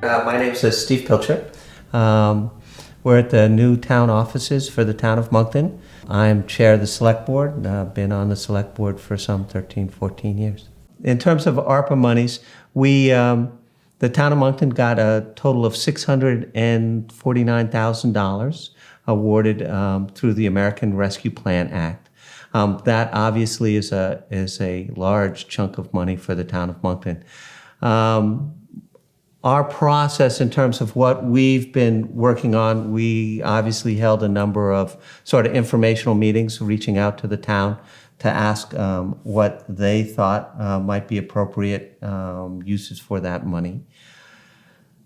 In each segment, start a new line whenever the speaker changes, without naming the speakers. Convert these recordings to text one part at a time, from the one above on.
My name is Steve Pilcher. We're at the new town offices for the town of Monkton. I'm chair of the select board. I've been on the select board for some 13, 14 years. In terms of ARPA monies, the town of Monkton got a total of $649,000 awarded through the American Rescue Plan Act. That obviously is a large chunk of money for the town of Monkton. Our process in terms of what we've been working on, we obviously held a number of sort of informational meetings, reaching out to the town to ask what they thought might be appropriate uses for that money.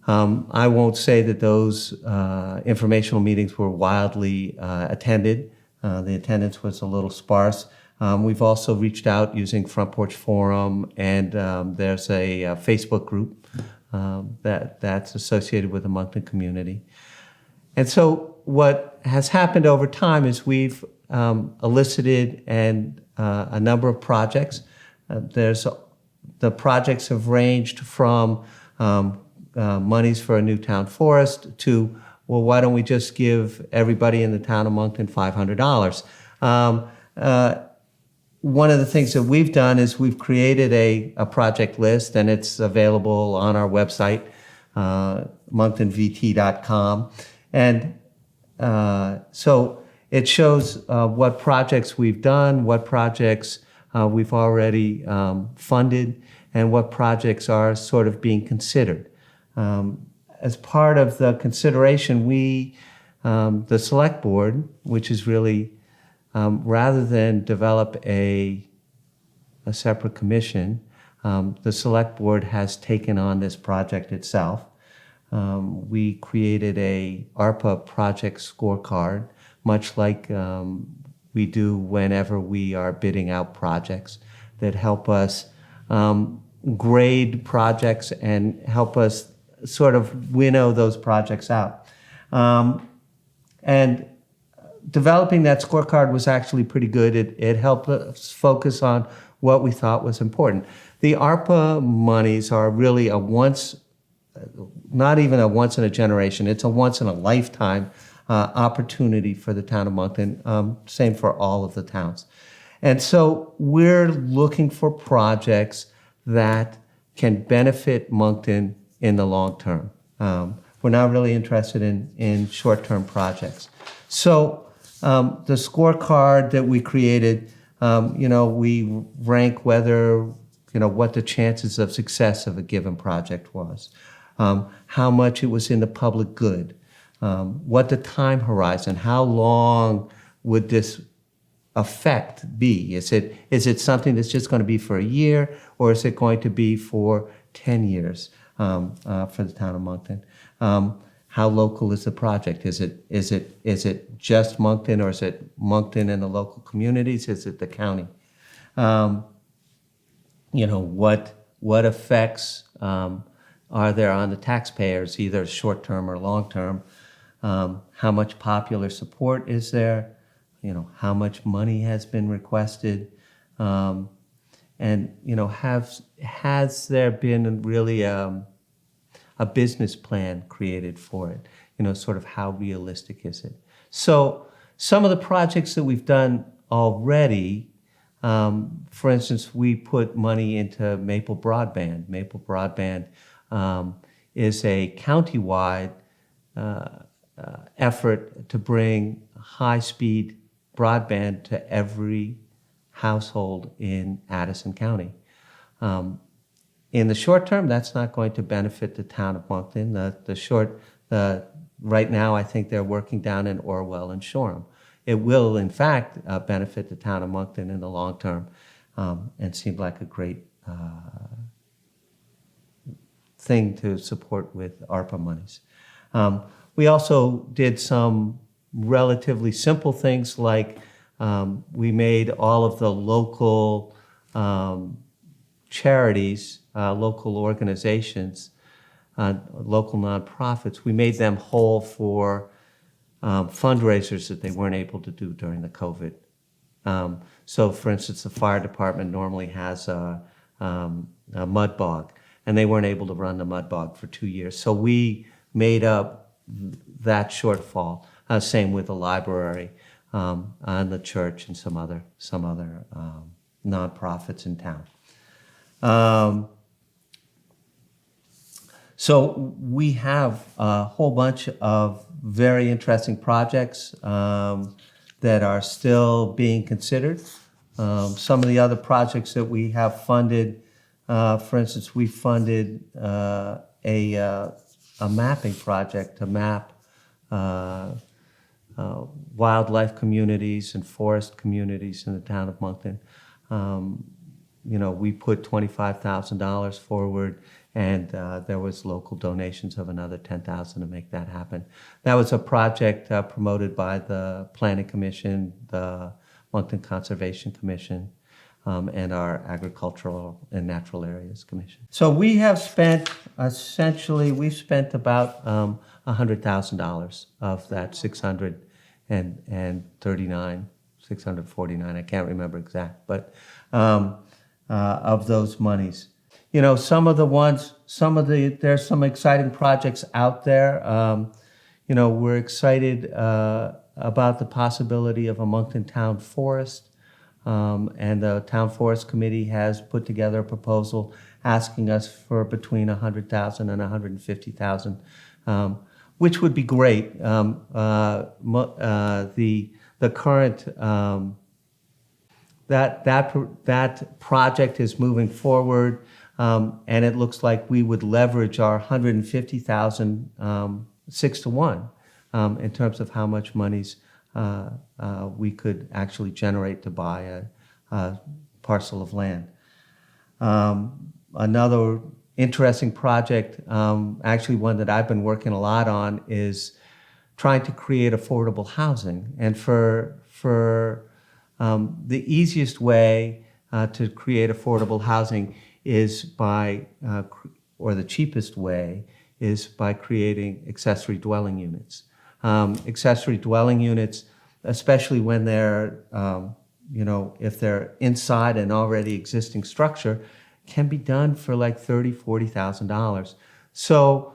I won't say that those informational meetings were wildly attended. The attendance was a little sparse. We've also reached out using Front Porch Forum, and there's a Facebook group that's associated with the Monkton community. And so what has happened over time is we've elicited a number of projects. The projects have ranged from monies for a new town forest to, well, why don't we just give everybody in the town of Monkton $500? One of the things that we've done is we've created a project list, and it's available on our website, monktonvt.com. And so it shows what projects we've done, what projects we've already funded, and what projects are sort of being considered. As part of the consideration, the select board, which is really rather than develop a separate commission, the select board has taken on this project itself. We created a ARPA project scorecard, much like we do whenever we are bidding out projects, that help us grade projects and help us sort of winnow those projects out. And developing that scorecard was actually pretty good. It helped us focus on what we thought was important. The ARPA monies are really not even a once in a generation, it's a once in a lifetime opportunity for the town of Monkton, same for all of the towns. And so we're looking for projects that can benefit Monkton in the long term. We're not really interested in short-term projects. So the scorecard that we created, we rank whether, what the chances of success of a given project was, how much it was in the public good, what the time horizon, how long would this effect be? Is it something that's just going to be for a year, or is it going to be for 10 years for the town of Monkton? How local is the project? Is it just Monkton, or is it Monkton and the local communities? Is it the county? What effects are there on the taxpayers, either short-term or long-term? How much popular support is there? How much money has been requested? And has there been really a business plan created for it? Sort of how realistic is it? So some of the projects that we've done already, for instance, we put money into Maple Broadband. Maple Broadband is a countywide effort to bring high-speed broadband to every household in Addison County. In the short term, that's not going to benefit the town of Monkton. Right now, I think they're working down in Orwell and Shoreham. It will, in fact, benefit the town of Monkton in the long term, and seemed like a great thing to support with ARPA monies. We also did some relatively simple things, like we made all of the local charities, local organizations, local nonprofits, we made them whole for fundraisers that they weren't able to do during the COVID. So for instance, the fire department normally has a mud bog, and they weren't able to run the mud bog for 2 years. So we made up that shortfall. Same with the library, and the church, and some other nonprofits in town. So we have a whole bunch of very interesting projects that are still being considered. Some of the other projects that we have funded, for instance, we funded a mapping project to map wildlife communities and forest communities in the town of Monkton. We put $25,000 forward, and there was local donations of another $10,000 to make that happen. That was a project promoted by the Planning Commission, the Monkton Conservation Commission, and our Agricultural and Natural Areas Commission. So we have spent, we've spent about $100,000 of that 649, I can't remember exact, but of those monies. There's some exciting projects out there. We're excited about the possibility of a Monkton Town Forest. And the Town Forest Committee has put together a proposal asking us for between $100,000 and $150,000, which would be great. The current that project is moving forward, and it looks like we would leverage our $150,000 6 to 1 in terms of how much monies we could actually generate to buy a parcel of land. Another interesting project, actually one that I've been working a lot on, is trying to create affordable housing. And for the easiest way to create affordable housing is by, or the cheapest way, is by creating accessory dwelling units. Accessory dwelling units, especially when they're, if they're inside an already existing structure, can be done for like $30,000, $40,000. So,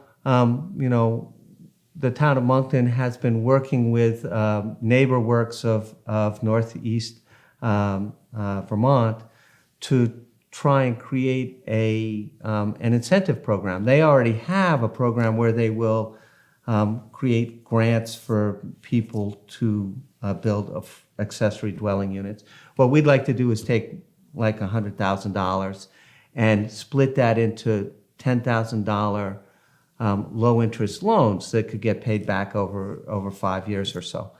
the town of Monkton has been working with NeighborWorks of Northeast Vermont to try and create an incentive program. They already have a program where they will create grants for people to build accessory dwelling units. What we'd like to do is take like $100,000 and split that into $10,000 low interest loans that could get paid back over 5 years or so.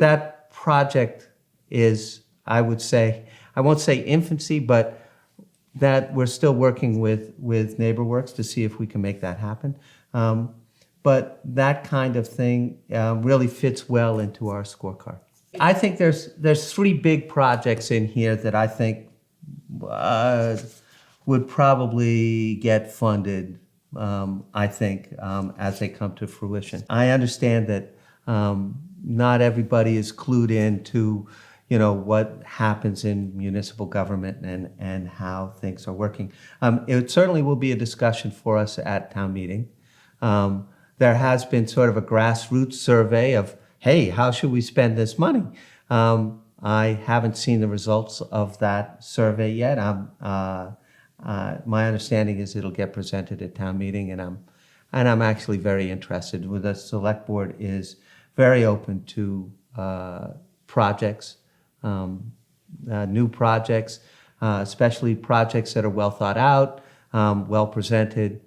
That project is, I would say, I won't say infancy, but that we're still working with NeighborWorks to see if we can make that happen. But that kind of thing really fits well into our scorecard. I think there's 3 big projects in here that I think would probably get funded, as they come to fruition. I understand that not everybody is clued in to what happens in municipal government and how things are working. It certainly will be a discussion for us at town meeting. There has been sort of a grassroots survey of, hey, how should we spend this money? I haven't seen the results of that survey yet. My understanding is it'll get presented at town meeting, and I'm actually very interested. The select board is very open to projects, new projects, especially projects that are well thought out, well presented.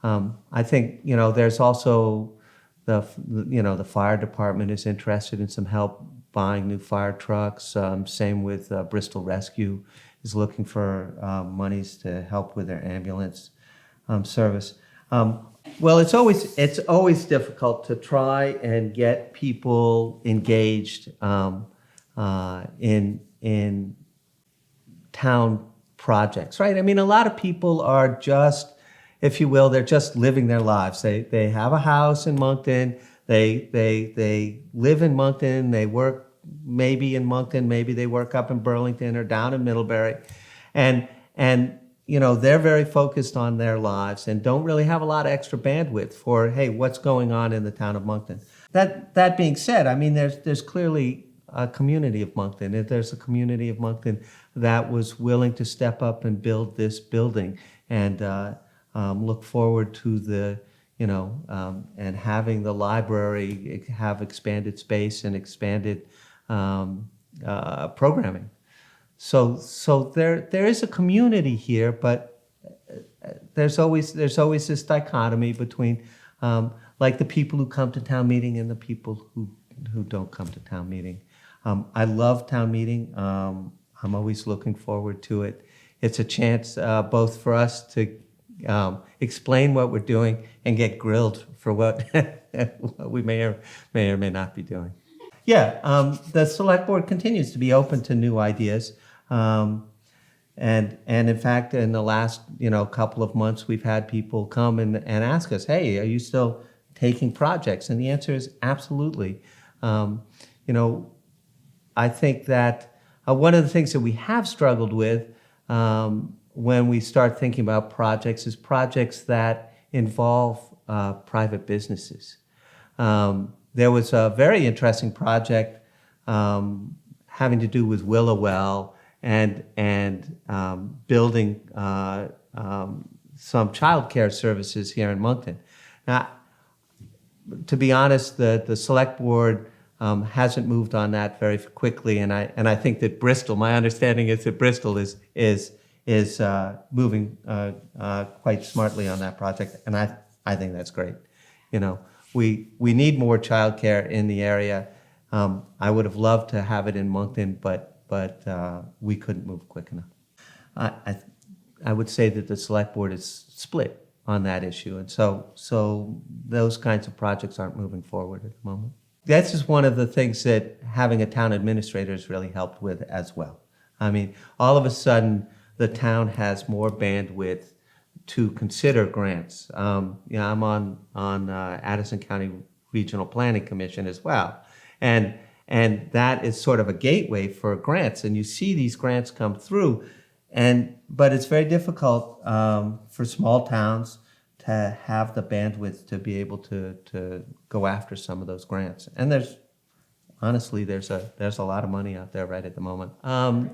I think there's also the fire department is interested in some help buying new fire trucks. Same with Bristol Rescue is looking for monies to help with their ambulance service. Well, it's always difficult to try and get people engaged in town projects, right? I mean, a lot of people are just, if you will, they're just living their lives. They have a house in Monkton. They live in Monkton. They work maybe in Monkton. Maybe they work up in Burlington or down in Middlebury, and they're very focused on their lives and don't really have a lot of extra bandwidth for, hey, what's going on in the town of Monkton. That being said, I mean, there's clearly a community of Monkton. There's a community of Monkton that was willing to step up and build this building and look forward to and having the library have expanded space and expanded programming. So there is a community here, but there's always this dichotomy between like the people who come to town meeting and the people who don't come to town meeting. I love town meeting. I'm always looking forward to it. It's a chance both for us to explain what we're doing and get grilled for what we may or may not be doing. Yeah, the select board continues to be open to new ideas. And in fact, in the last couple of months, we've had people come and ask us, hey, are you still taking projects? And the answer is absolutely. I think that one of the things that we have struggled with when we start thinking about projects is projects that involve private businesses. There was a very interesting project having to do with Willowell and building some child care services here in Monkton. Now, to be honest, the select board hasn't moved on that very quickly, and I think that Bristol. My understanding is that Bristol is moving quite smartly on that project, and I think that's great. We need more childcare in the area. I would have loved to have it in Monkton, but we couldn't move quick enough. I would say that the select board is split on that issue, and so those kinds of projects aren't moving forward at the moment. That's just one of the things that having a town administrator has really helped with as well. I mean, all of a sudden, the town has more bandwidth to consider grants. I'm on Addison County Regional Planning Commission as well, and that is sort of a gateway for grants. And you see these grants come through, but it's very difficult for small towns to have the bandwidth to be able to go after some of those grants. And there's a lot of money out there right at the moment.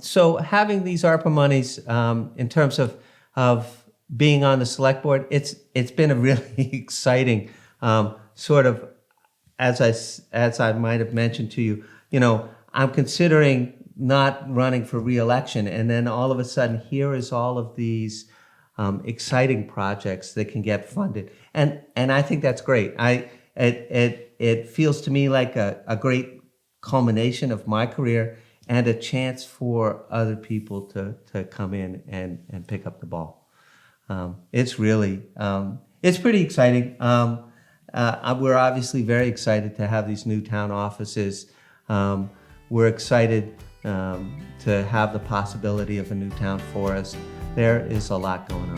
So having these ARPA monies in terms of being on the select board, it's been a really exciting sort of, as I might have mentioned to you, I'm considering not running for re-election, and then all of a sudden here is all of these exciting projects that can get funded, and I think that's great. It feels to me like a great culmination of my career and a chance for other people to come in and pick up the ball. It's really it's pretty exciting. We're obviously very excited to have these new town offices. We're excited to have the possibility of a new town forest. There is a lot going on.